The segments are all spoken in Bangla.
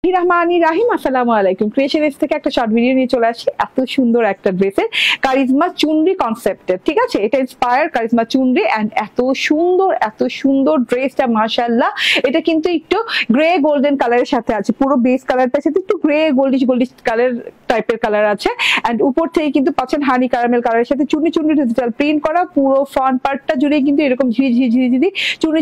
রহমানি রাহিম, আসসালামু আলাইকুম। ক্রিয়েশনস থেকে একটা শর্ট ভিডিও নিয়ে চলে আসি। এত সুন্দর একটা ড্রেসের কারিজমা চুনরি কনসেপ্টের, ঠিক আছে? এটা ইন্সপায়ার কারিজমা চুনরি এন্ড এত সুন্দর ড্রেসটা মাশাআল্লাহ। এটা কিন্তু একটু গ্রে গোল্ডেন কালারের সাথে আছে, পুরো বেস কালারটার সাথে একটু গ্রে গোল্ডিশ কালার টাইপের কালার আছে এন্ড উপর থেকে কিন্তু পাচ্ছেন হানি ক্যারামেল কালারের সাথে চুনি ডিজিটাল প্রিন্ট করা। পুরো ফ্রন্ট পার্টটা জুড়ে কিন্তু এরকম ঝিরি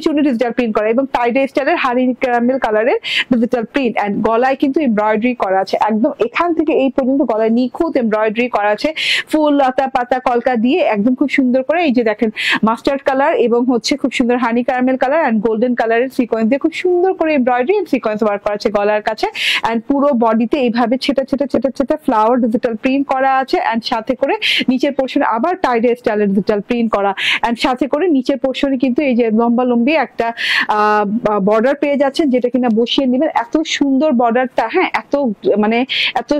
চুনি ডিজিটাল প্রিন্ট করা এবং টাইডে স্টাইলের হানি ক্যারামেল কালারের ডিজিটাল প্রিন্ট এন্ড গলায় কিন্তু এমব্রয়ডারি করা আছে। একদম এখান থেকে এই পর্যন্ত গলায় নিখুঁত এমব্রয়ডারি করা আছে, ফুল লতা পাতা কলকা দিয়ে একদম খুব সুন্দর করে। এই যে দেখেন মাস্টার্ড কালার এবং হচ্ছে খুব সুন্দর হানি ক্যারামেল কালার এন্ড গোল্ডেন কালারের সিকোয়েন্স দিয়ে খুব সুন্দর করে এমব্রয়ডারি এন্ড সিকোয়েন্স ওয়ার্ক করা আছে গলার কাছে এন্ড পুরো বডিতে এইভাবে ছেটা ফ্লাওয়ার ডিজিটাল প্রিন্ট করা আছে এন্ড সাথে করে নিচের পোর্শনে আবার টাইডে স্টাইলের ডিজিটাল প্রিন্ট করা এন্ড সাথে করে নিচের পোর্শনে কিন্তু এই যে লম্বি একটা বর্ডার পেয়ে যাচ্ছেন, যেটা কিনা বসিয়ে নেবেন। এত সুন্দর বর্ডারটা, হ্যাঁ, এত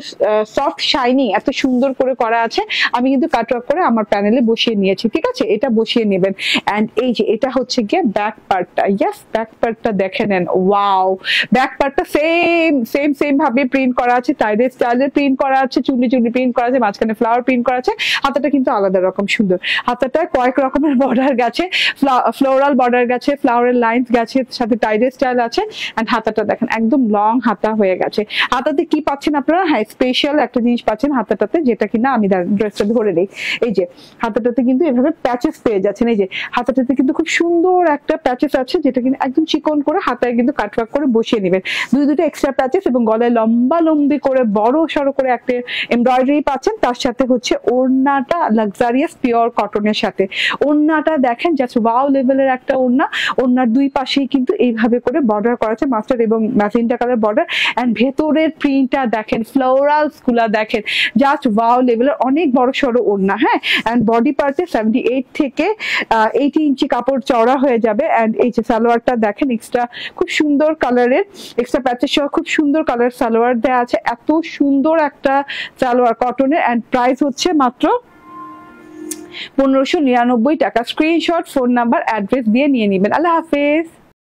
সফট শাইনিং, এত সুন্দর করে করা আছে। আমি কিন্তু কাটওয়ার্ক করে আমার প্যানেলে বসিয়ে নিয়েছি, ঠিক আছে? এটা বসিয়ে নেবেন এন্ড এই যে এটা হচ্ছে গিয়ে ব্যাক পার্টটা। ইয়েস, ব্যাক পার্টটা দেখে নেন। ওয়াও, ব্যাক পার্টটা সেম ভাবে প্রিন্ট করা আছে, টাইডে স্টাইলের প্রিন্ট করা আছে, চুনি প্রিন্ট করা আছে, মাঝখানে ফ্লাওয়ার প্রিন্ট করা আছে। হাতাটা কিন্তু আলাদা রকম সুন্দর। হাতাটা কয়েক রকমের বর্ডার গেছে, ফ্লোরাল বর্ডার গেছে, ফ্লাওয়ারের লাইন্স গেছে, সাথে টাইডে স্টাইল আছে এন্ড হাতাটা দেখেন একদম লং হাতা হয়ে গেছে। হাতাতে কি পাচ্ছেন আপনারা? হ্যাঁ, স্পেশাল একটা জিনিস পাচ্ছেন হাতাটাতে, যেটা কিনা আমি ড্রেসটা ধরে নেই। এই যে হাতাটাতে কিন্তু এভাবে প্যাচেস পেয়ে যাচ্ছেন। এই যে হাতাটাতে কিন্তু খুব সুন্দর একটা প্যাচেস আছে, যেটা কিনা একদম চিকন করে হাতায় কিন্তু কাটওয়ার্ক করে বসিয়ে নেবেন। দুটো এক্সট্রা প্যাচেস এবং গলায় লম্বি করে বড় সড়ো করে একটা এমব্রয়ডারি পাচ্ছেন। তার সাথে হচ্ছে ওড়নাটা লাক্সারিয়াস পিওর কটনের সাথে। ওড়নাটা দেখেন জাস্ট ওয়াও লেভেলের একটা ওড়না। ওড়নার দুই পাশেই কিন্তু এইভাবে করে বর্ডার করা আছে, মাস্টার্ড এবং ম্যাজেন্টা কালার বর্ডার এন্ড ভেতরের প্রিন্টটা দেখেন, ফ্লোরালস গুলা দেখেন, জাস্ট ওয়াও লেভেলের অনেক বড় সড়ো ওড়না। হ্যাঁ, এন্ড বডি পার্টে 78 থেকে 80 ইঞ্চি কাপড় চওড়া হয়ে যাবে এন্ড এই যে সালোয়ারটা দেখেন এক্সট্রা খুব সুন্দর কালারের এক্সট্রা প্যাচের সহ খুব সুন্দর কালার সালোয়ার দেওয়া আছে। এত সুন্দর একটা সালোয়ার কটনের এন্ড প্রাইস হচ্ছে মাত্র 1599 টাকা। স্ক্রিনশট, ফোন নাম্বার, অ্যাড্রেস দিয়ে নিয়ে নেবেন। আল্লাহ হাফেজ।